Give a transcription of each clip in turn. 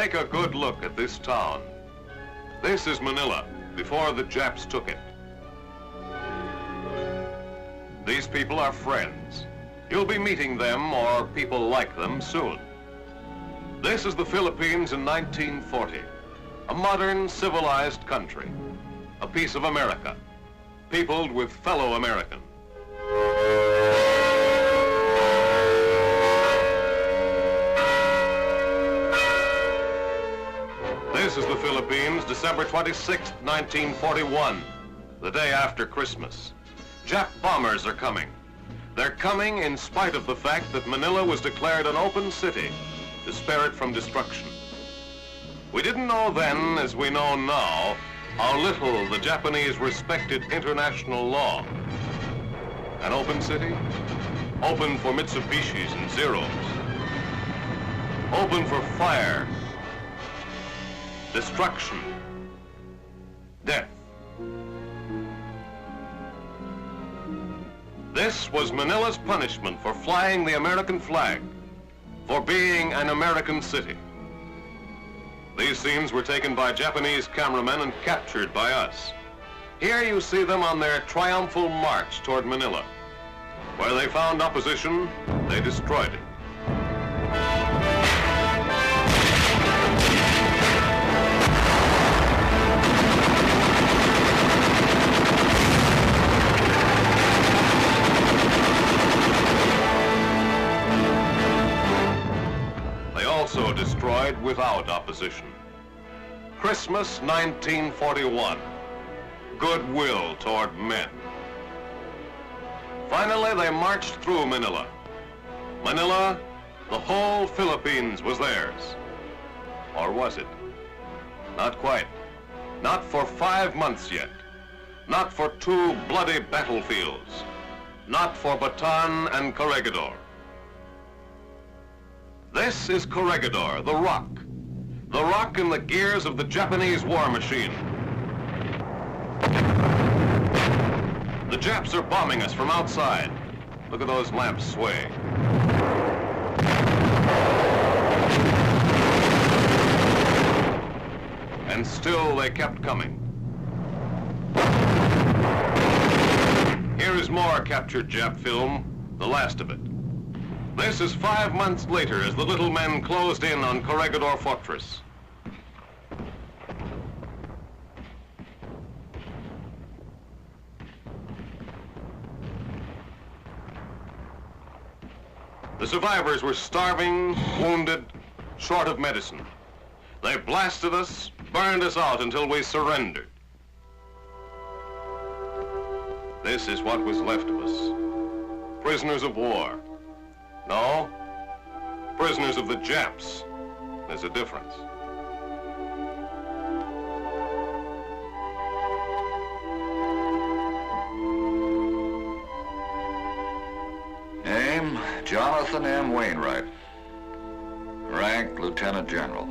Take a good look at this town. This is Manila, before the Japs took it. These people are friends. You'll be meeting them or people like them soon. This is the Philippines in 1940, a modern, civilized country, a piece of America, peopled with fellow Americans. This is the Philippines, December 26, 1941, the day after Christmas. Jap bombers are coming. They're coming in spite of the fact that Manila was declared an open city to spare it from destruction. We didn't know then, as we know now, how little the Japanese respected international law. An open city? Open for Mitsubishis and Zeros. Open for fire, destruction, death. This was Manila's punishment for flying the American flag, for being an American city. These scenes were taken by Japanese cameramen and captured by us. Here you see them on their triumphal march toward Manila. Where they found opposition, they destroyed it. Also destroyed without opposition. Christmas 1941. Goodwill toward men. Finally, they marched through Manila. Manila, the whole Philippines was theirs. Or was it? Not quite. Not for 5 months yet. Not for 2 bloody battlefields. Not for Bataan and Corregidor. This is Corregidor, the rock. The rock in the gears of the Japanese war machine. The Japs are bombing us from outside. Look at those lamps sway. And still they kept coming. Here is more captured Jap film, the last of it. This is 5 months later as the little men closed in on Corregidor Fortress. The survivors were starving, wounded, short of medicine. They blasted us, burned us out until we surrendered. This is what was left of us. Prisoners of war. No, prisoners of the Japs. There's a difference. Name, Jonathan M. Wainwright. Rank, Lieutenant General.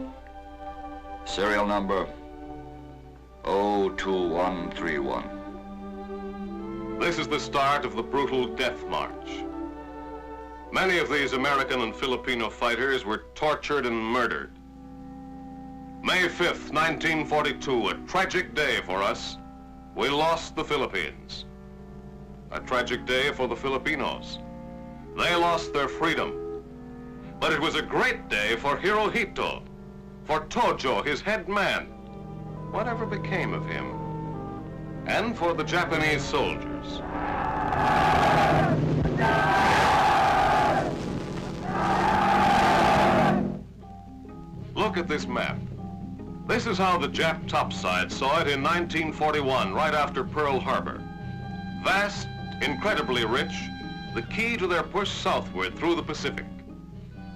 Serial number 02131. This is the start of the brutal death march. Many of these American and Filipino fighters were tortured and murdered. May 5th, 1942, a tragic day for us. We lost the Philippines. A tragic day for the Filipinos. They lost their freedom. But it was a great day for Hirohito, for Tojo, his head man. Whatever became of him? And for the Japanese soldiers. Look at this map. This is how the Jap topside saw it in 1941, right after Pearl Harbor. Vast, incredibly rich, the key to their push southward through the Pacific.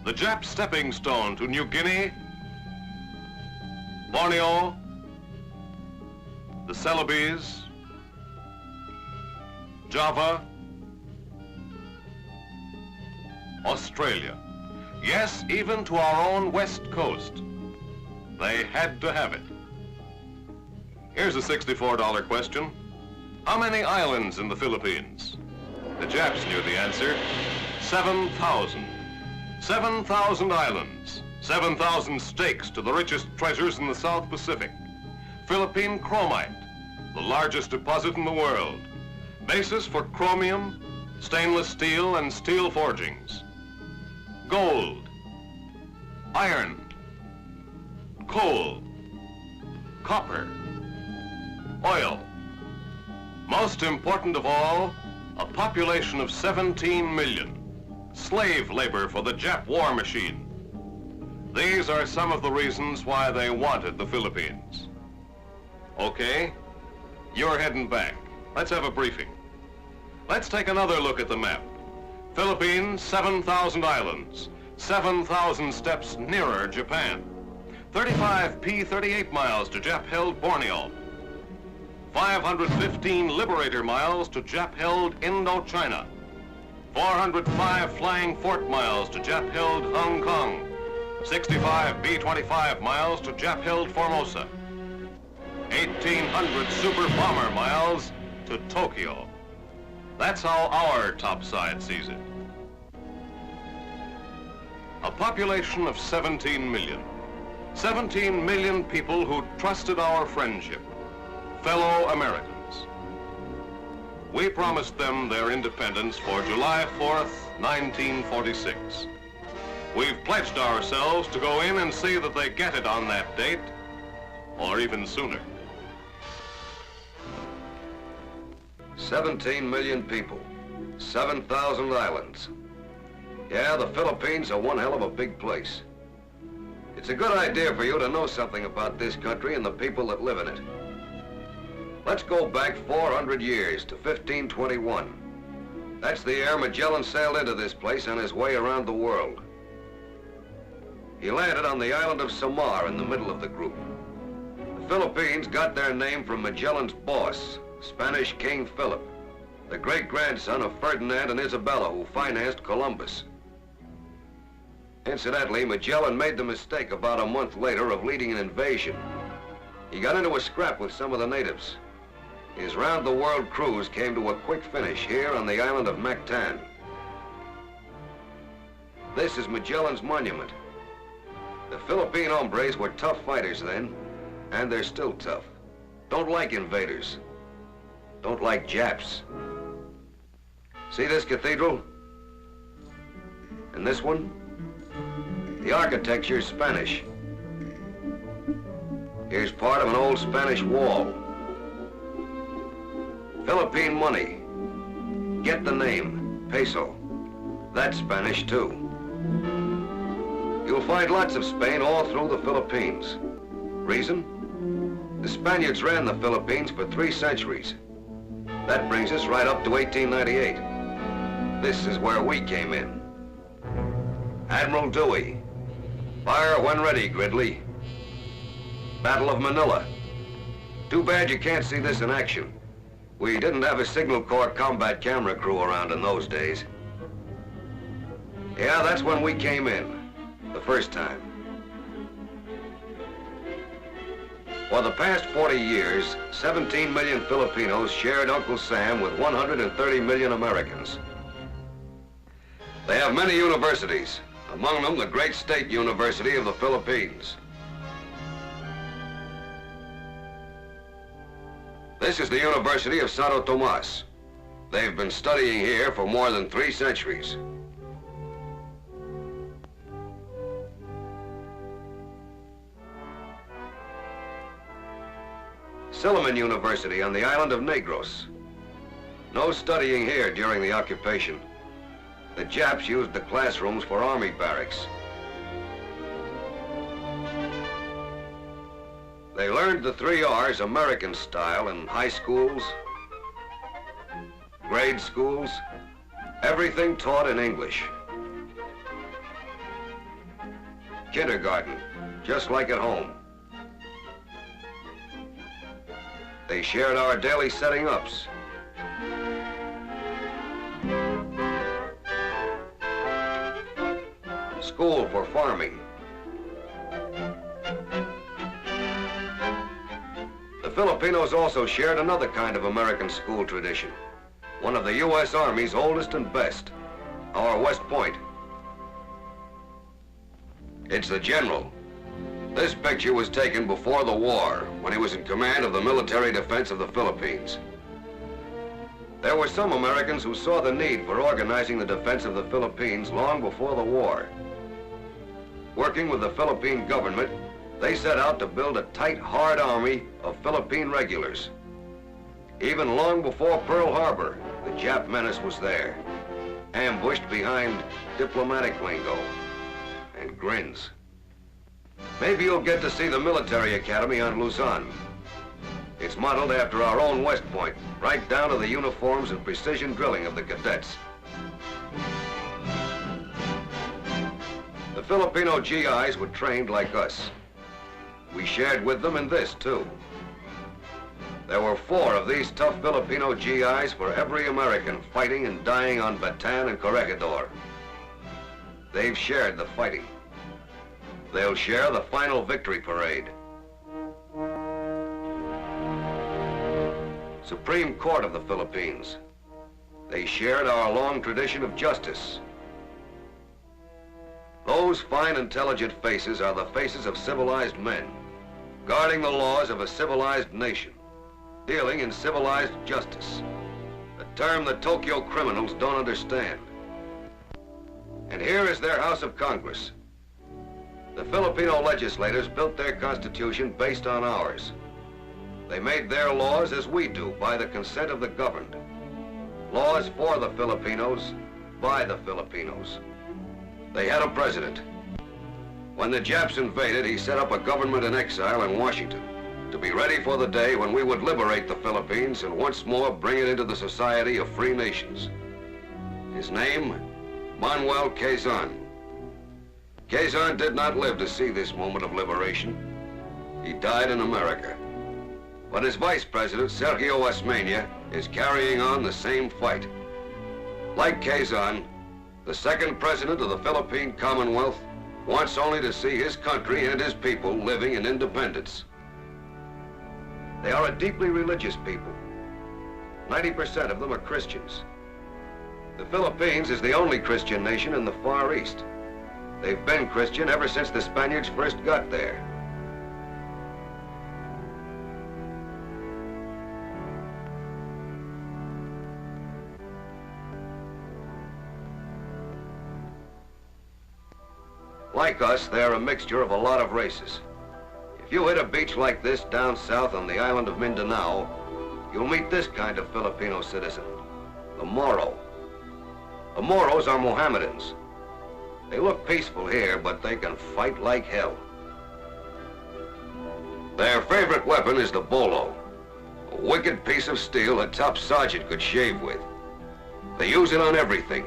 The Jap stepping stone to New Guinea, Borneo, the Celebes, Java, Australia. Yes, even to our own west coast. They had to have it. Here's a $64 question. How many islands in the Philippines? The Japs knew the answer. 7,000. 7,000 islands 7,000 stakes to the richest treasures in the South Pacific. Philippine chromite, the largest deposit in the world. Basis for chromium, stainless steel, and steel forgings. Gold, iron, coal, copper, oil. Most important of all, a population of 17 million. Slave labor for the Jap war machine. These are some of the reasons why they wanted the Philippines. Okay, you're heading back. Let's have a briefing. Let's take another look at the map. Philippines, 7,000 islands, 7,000 steps nearer Japan. 35 P-38 miles to Jap-held Borneo. 515 Liberator miles to Jap-held Indochina. 405 Flying Fort miles to Jap-held Hong Kong. 65 B-25 miles to Jap-held Formosa. 1,800 Super Bomber miles to Tokyo. That's how our topside sees it. A population of 17 million. 17 million people who trusted our friendship, fellow Americans. We promised them their independence for July 4th, 1946. We've pledged ourselves to go in and see that they get it on that date, or even sooner. 17 million people, 7,000 islands. Yeah, the Philippines are one hell of a big place. It's a good idea for you to know something about this country and the people that live in it. Let's go back 400 years to 1521. That's the year Magellan sailed into this place on his way around the world. He landed on the island of Samar in the middle of the group. The Philippines got their name from Magellan's boss, Spanish King Philip, the great-grandson of Ferdinand and Isabella, who financed Columbus. Incidentally, Magellan made the mistake about a month later of leading an invasion. He got into a scrap with some of the natives. His round-the-world cruise came to a quick finish here on the island of Mactan. This is Magellan's monument. The Philippine hombres were tough fighters then, and they're still tough. Don't like invaders. Don't like Japs. See this cathedral? And this one? The architecture's Spanish. Here's part of an old Spanish wall. Philippine money. Get the name, peso. That's Spanish too. You'll find lots of Spain all through the Philippines. Reason? The Spaniards ran the Philippines for 3 centuries. That brings us right up to 1898. This is where we came in. Admiral Dewey. Fire when ready, Gridley. Battle of Manila. Too bad you can't see this in action. We didn't have a Signal Corps combat camera crew around in those days. Yeah, that's when we came in, the first time. For the past 40 years, 17 million Filipinos shared Uncle Sam with 130 million Americans. They have many universities, among them the great State University of the Philippines. This is the University of Santo Tomas. They've been studying here for more than 3 centuries. Silliman University on the island of Negros. No studying here during the occupation. The Japs used the classrooms for army barracks. They learned the 3 R's American style in high schools, grade schools, everything taught in English. Kindergarten, just like at home. They shared our daily setting-ups. School for farming. The Filipinos also shared another kind of American school tradition, one of the U.S. Army's oldest and best, our West Point. It's the general. This picture was taken before the war, when he was in command of the military defense of the Philippines. There were some Americans who saw the need for organizing the defense of the Philippines long before the war. Working with the Philippine government, they set out to build a tight, hard army of Philippine regulars. Even long before Pearl Harbor, the Jap menace was there, ambushed behind diplomatic lingo and grins. Maybe you'll get to see the military academy on Luzon. It's modeled after our own West Point, right down to the uniforms and precision drilling of the cadets. The Filipino GIs were trained like us. We shared with them in this, too. There were 4 of these tough Filipino GIs for every American fighting and dying on Bataan and Corregidor. They've shared the fighting. They'll share the final victory parade. Supreme Court of the Philippines. They shared our long tradition of justice. Those fine, intelligent faces are the faces of civilized men, guarding the laws of a civilized nation, dealing in civilized justice, a term the Tokyo criminals don't understand. And here is their House of Congress. The Filipino legislators built their constitution based on ours. They made their laws as we do, by the consent of the governed. Laws for the Filipinos, by the Filipinos. They had a president. When the Japs invaded, he set up a government in exile in Washington to be ready for the day when we would liberate the Philippines and once more bring it into the society of free nations. His name, Manuel Quezon. Quezon did not live to see this moment of liberation. He died in America. But his vice president, Sergio Osmeña, is carrying on the same fight. Like Quezon, the second president of the Philippine Commonwealth wants only to see his country and his people living in independence. They are a deeply religious people. 90% of them are Christians. The Philippines is the only Christian nation in the Far East. They've been Christian ever since the Spaniards first got there. Like us, they're a mixture of a lot of races. If you hit a beach like this down south on the island of Mindanao, you'll meet this kind of Filipino citizen, the Moro. The Moros are Mohammedans. They look peaceful here, but they can fight like hell. Their favorite weapon is the bolo, a wicked piece of steel a top sergeant could shave with. They use it on everything,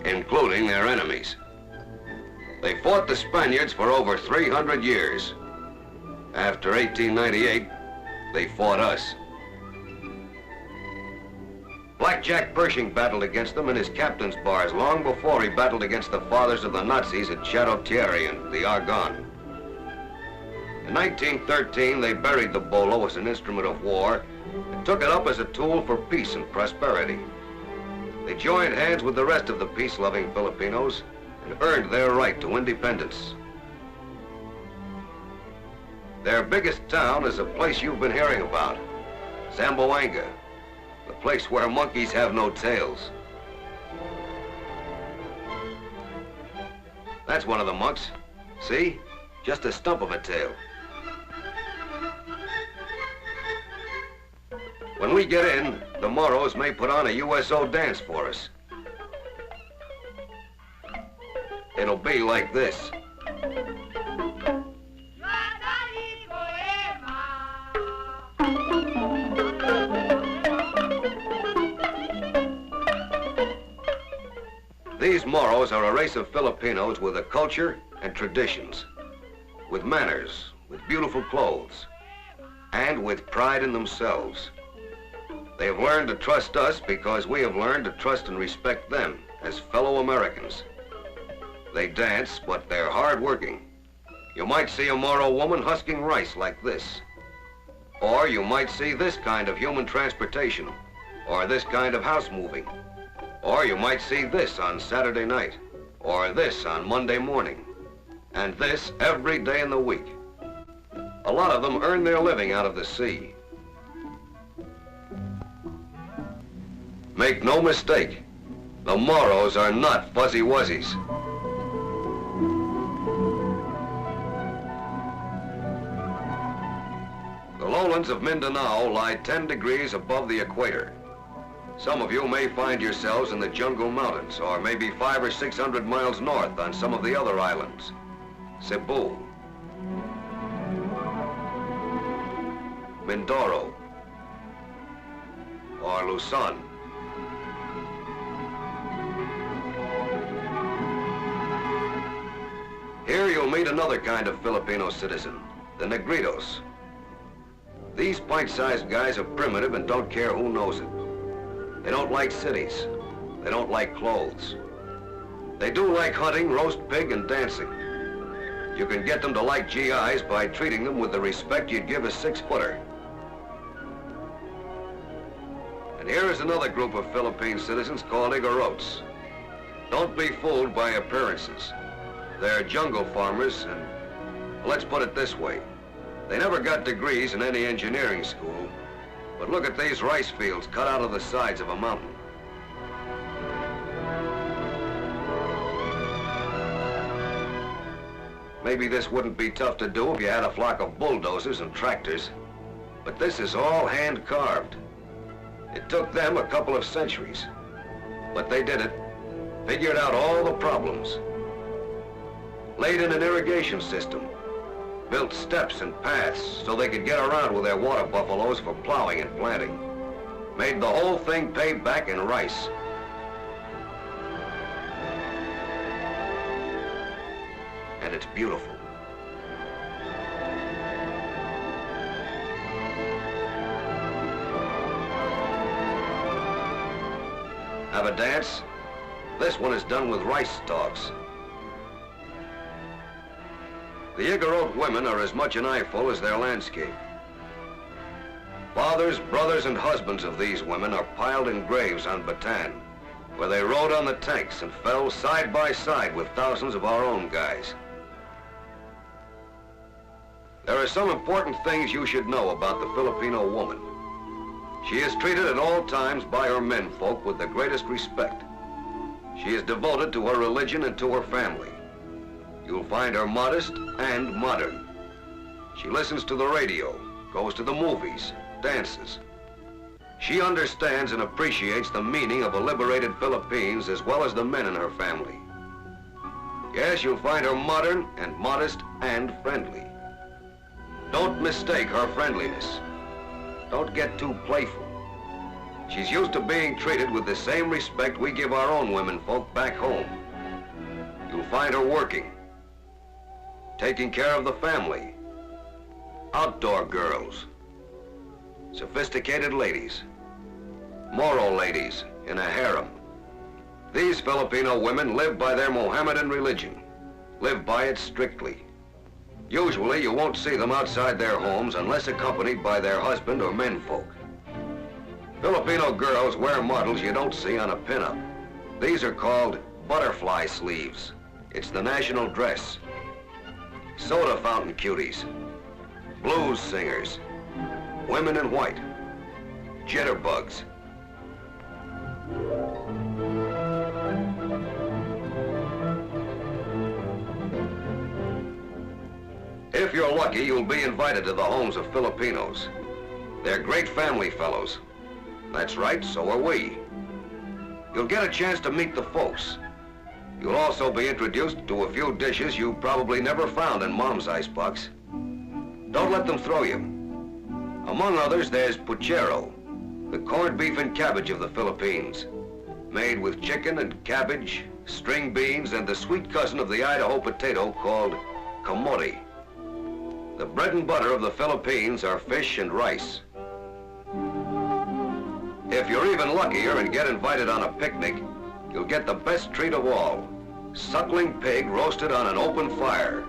including their enemies. They fought the Spaniards for over 300 years. After 1898, they fought us. Blackjack Pershing battled against them in his captain's bars long before he battled against the fathers of the Nazis at Chateau Thierry and the Argonne. In 1913, they buried the bolo as an instrument of war and took it up as a tool for peace and prosperity. They joined hands with the rest of the peace-loving Filipinos and earned their right to independence. Their biggest town is a place you've been hearing about, Zamboanga, the place where monkeys have no tails. That's one of the monks. See? Just a stump of a tail. When we get in, the Moros may put on a USO dance for us. It'll be like this. These Moros are a race of Filipinos with a culture and traditions, with manners, with beautiful clothes, and with pride in themselves. They have learned to trust us because we have learned to trust and respect them as fellow Americans. They dance, but they're hard-working. You might see a Moro woman husking rice like this. Or you might see this kind of human transportation, or this kind of house moving. Or you might see this on Saturday night, or this on Monday morning. And this every day in the week. A lot of them earn their living out of the sea. Make no mistake, the Moros are not fuzzy wuzzies. The lowlands of Mindanao lie 10 degrees above the equator. Some of you may find yourselves in the jungle mountains, or maybe 500 or 600 miles north on some of the other islands. Cebu, Mindoro, or Luzon. Here you'll meet another kind of Filipino citizen, the Negritos. These pint-sized guys are primitive and don't care who knows it. They don't like cities. They don't like clothes. They do like hunting, roast pig, and dancing. You can get them to like GIs by treating them with the respect you'd give a 6-footer. And here is another group of Philippine citizens called Igorotes. Don't be fooled by appearances. They're jungle farmers, and let's put it this way. They never got degrees in any engineering school, but look at these rice fields cut out of the sides of a mountain. Maybe this wouldn't be tough to do if you had a flock of bulldozers and tractors, but this is all hand-carved. It took them a couple of centuries, but they did it, figured out all the problems, laid in an irrigation system, built steps and paths so they could get around with their water buffaloes for plowing and planting, made the whole thing pay back in rice. And it's beautiful. Have a dance? This one is done with rice stalks. The Igorot women are as much an eyeful as their landscape. Fathers, brothers, and husbands of these women are piled in graves on Bataan, where they rode on the tanks and fell side by side with thousands of our own guys. There are some important things you should know about the Filipino woman. She is treated at all times by her menfolk with the greatest respect. She is devoted to her religion and to her family. You'll find her modest and modern. She listens to the radio, goes to the movies, dances. She understands and appreciates the meaning of a liberated Philippines as well as the men in her family. Yes, you'll find her modern and modest and friendly. Don't mistake her friendliness. Don't get too playful. She's used to being treated with the same respect we give our own womenfolk back home. You'll find her working, taking care of the family, outdoor girls, sophisticated ladies, moral ladies in a harem. These Filipino women live by their Mohammedan religion, live by it strictly. Usually you won't see them outside their homes unless accompanied by their husband or menfolk. Filipino girls wear models you don't see on a pinup. These are called butterfly sleeves. It's the national dress. Soda fountain cuties, blues singers, women in white, jitterbugs. If you're lucky, you'll be invited to the homes of Filipinos. They're great family fellows. That's right, so are we. You'll get a chance to meet the folks. You'll also be introduced to a few dishes you probably never found in Mom's icebox. Don't let them throw you. Among others, there's puchero, the corned beef and cabbage of the Philippines, made with chicken and cabbage, string beans, and the sweet cousin of the Idaho potato called kamote. The bread and butter of the Philippines are fish and rice. If you're even luckier and get invited on a picnic, you'll get the best treat of all, suckling pig roasted on an open fire,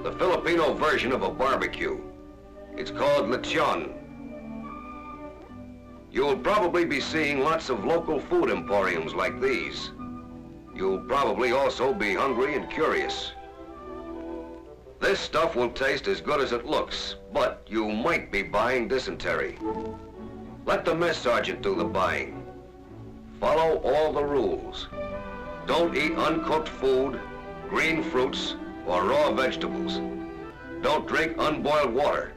the Filipino version of a barbecue. It's called lechon. You'll probably be seeing lots of local food emporiums like these. You'll probably also be hungry and curious. This stuff will taste as good as it looks, but you might be buying dysentery. Let the mess sergeant do the buying. Follow all the rules. Don't eat uncooked food, green fruits, or raw vegetables. Don't drink unboiled water.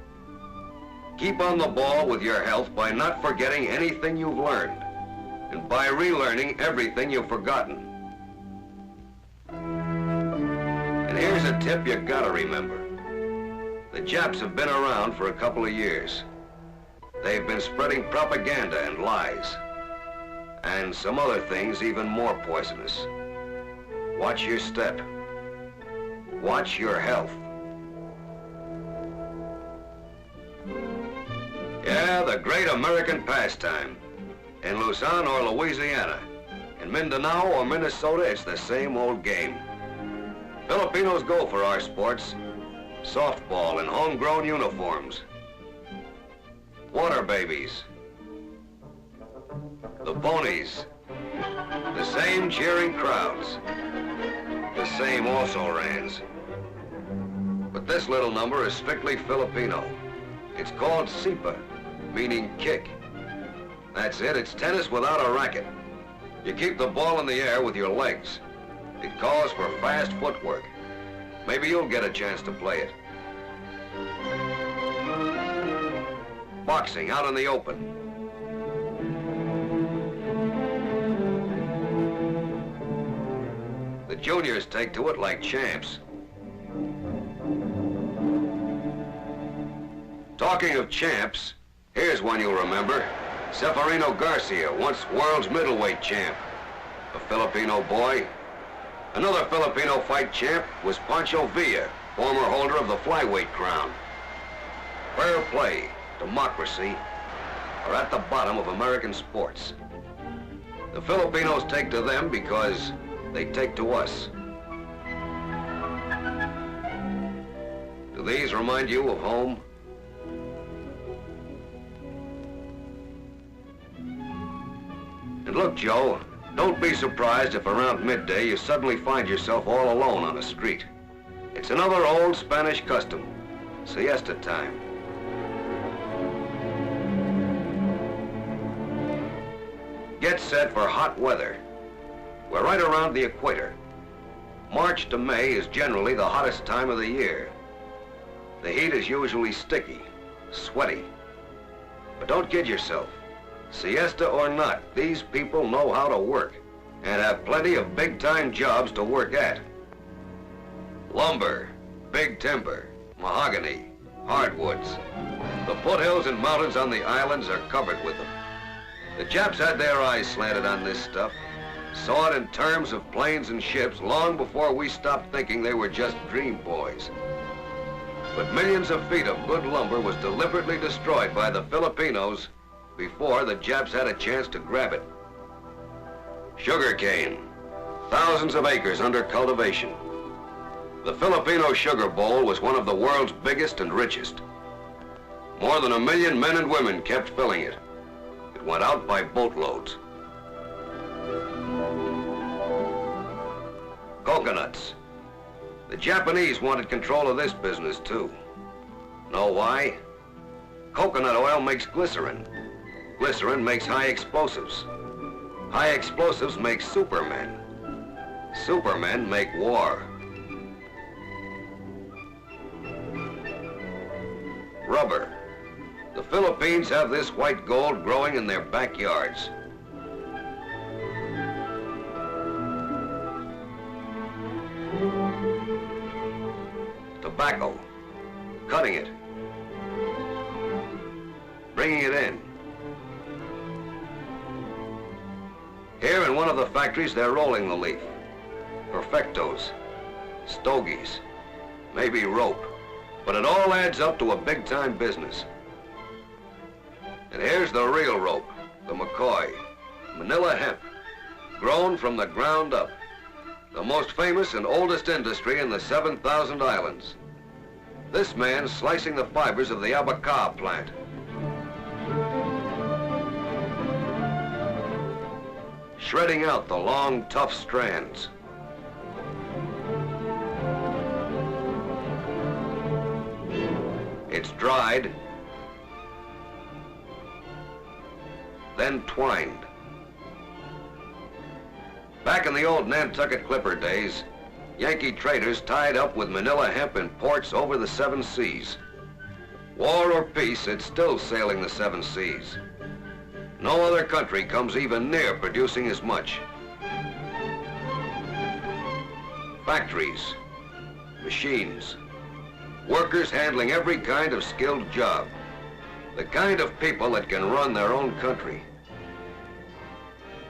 Keep on the ball with your health by not forgetting anything you've learned, and by relearning everything you've forgotten. And here's a tip you gotta remember. The Japs have been around for a couple of years. They've been spreading propaganda and lies, and some other things even more poisonous. Watch your step. Watch your health. Yeah, the great American pastime. In Luzon or Louisiana, in Mindanao or Minnesota, it's the same old game. Filipinos go for our sports. Softball in homegrown uniforms. Water babies. The ponies. The same cheering crowds. The same also-rans. But this little number is strictly Filipino. It's called sipa, meaning kick. That's it, it's tennis without a racket. You keep the ball in the air with your legs. It calls for fast footwork. Maybe you'll get a chance to play it. Boxing out in the open. The juniors take to it like champs. Talking of champs, here's one you'll remember. Severino Garcia, once world's middleweight champ. A Filipino boy. Another Filipino fight champ was Pancho Villa, former holder of the flyweight crown. Fair play, democracy, are at the bottom of American sports. The Filipinos take to them because they take to us. Do these remind you of home? And look, Joe, don't be surprised if around midday you suddenly find yourself all alone on a street. It's another old Spanish custom, siesta time. Get set for hot weather. We're right around the equator. March to May is generally the hottest time of the year. The heat is usually sticky, sweaty. But don't kid yourself. Siesta or not, these people know how to work and have plenty of big-time jobs to work at. Lumber, big timber, mahogany, hardwoods. The foothills and mountains on the islands are covered with them. The Japs had their eyes slanted on this stuff, saw it in terms of planes and ships long before we stopped thinking they were just dream boys. But millions of feet of good lumber was deliberately destroyed by the Filipinos before the Japs had a chance to grab it. Sugarcane, thousands of acres under cultivation. The Filipino sugar bowl was one of the world's biggest and richest. More than 1 million men and women kept filling it. It went out by boatloads. Coconuts. The Japanese wanted control of this business too. Know why? Coconut oil makes glycerin. Glycerin makes high explosives. High explosives make supermen. Supermen make war. Rubber. The Philippines have this white gold growing in their backyards. Tobacco. Cutting it. Bringing it in. Here in one of the factories, they're rolling the leaf. Perfectos, stogies, maybe rope. But it all adds up to a big-time business. And here's the real rope, the McCoy, Manila hemp, grown from the ground up. The most famous and oldest industry in the 7,000 islands. This man's slicing the fibers of the abaca plant. Shredding out the long, tough strands. It's dried, then twined. Back in the old Nantucket Clipper days, Yankee traders tied up with Manila hemp in ports over the 7 seas. War or peace, it's still sailing the 7 seas. No other country comes even near producing as much. Factories, machines, workers handling every kind of skilled job. The kind of people that can run their own country.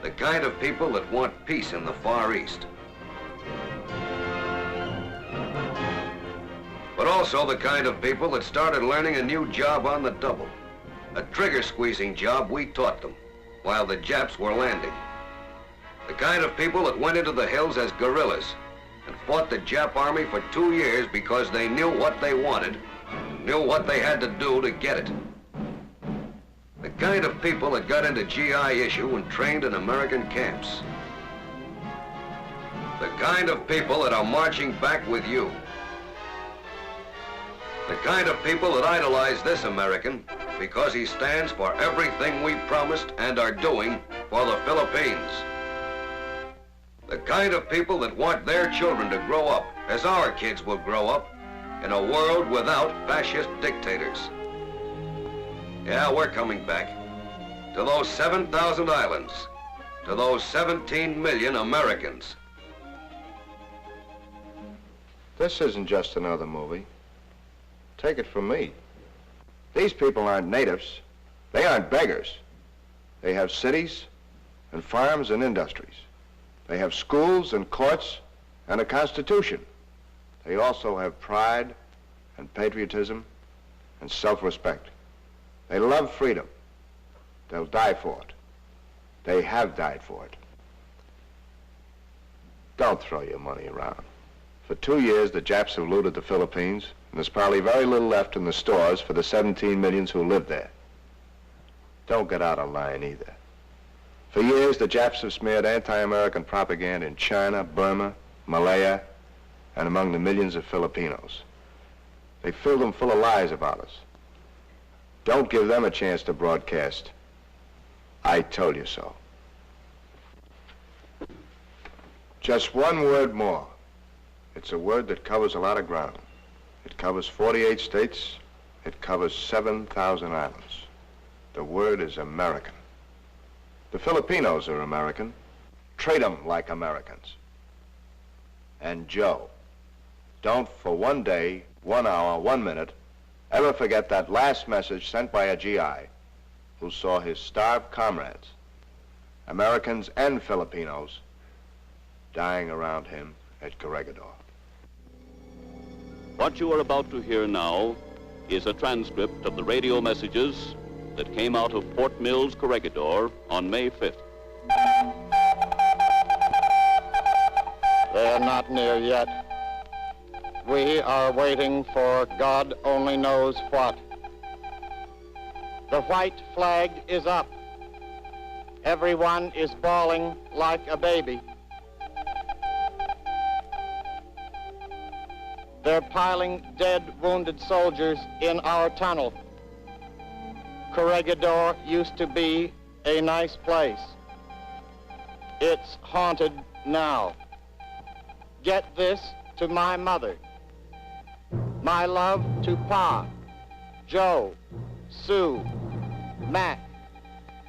The kind of people that want peace in the Far East. But also the kind of people that started learning a new job on the double. A trigger-squeezing job we taught them, while the Japs were landing. The kind of people that went into the hills as guerrillas and fought the Jap army for 2 years because they knew what they wanted, knew what they had to do to get it. The kind of people that got into GI issue and trained in American camps. The kind of people that are marching back with you. The kind of people that idolize this American because he stands for everything we promised and are doing for the Philippines. The kind of people that want their children to grow up, as our kids will grow up, in a world without fascist dictators. Yeah, we're coming back to those 7,000 islands, to those 17 million Americans. This isn't just another movie. Take it from me. These people aren't natives. They aren't beggars. They have cities and farms and industries. They have schools and courts and a constitution. They also have pride and patriotism and self-respect. They love freedom. They'll die for it. They have died for it. Don't throw your money around. For 2 years, the Japs have looted the Philippines, and there's probably very little left in the stores for the 17 millions who live there. Don't get out of line either. For years, the Japs have smeared anti-American propaganda in China, Burma, Malaya, and among the millions of Filipinos. They filled them full of lies about us. Don't give them a chance to broadcast. I told you so. Just one word more. It's a word that covers a lot of ground. It covers 48 states. It covers 7,000 islands. The word is American. The Filipinos are American. Treat them like Americans. And Joe, don't for 1 day, 1 hour, 1 minute, ever forget that last message sent by a GI who saw his starved comrades, Americans and Filipinos, dying around him at Corregidor. What you are about to hear now is a transcript of the radio messages that came out of Fort Mills, Corregidor on May 5th. They're not near yet. We are waiting for God only knows what. The white flag is up. Everyone is bawling like a baby. They're piling dead, wounded soldiers in our tunnel. Corregidor used to be a nice place. It's haunted now. Get this to my mother. My love to Pa, Joe, Sue, Mac,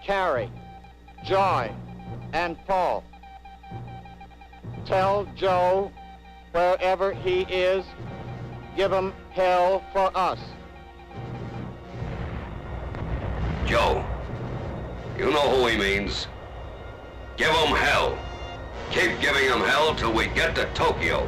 Carrie, Joy, and Paul. Tell Joe, wherever he is, give him hell for us. Joe, you know who he means. Give him hell. Keep giving him hell till we get to Tokyo.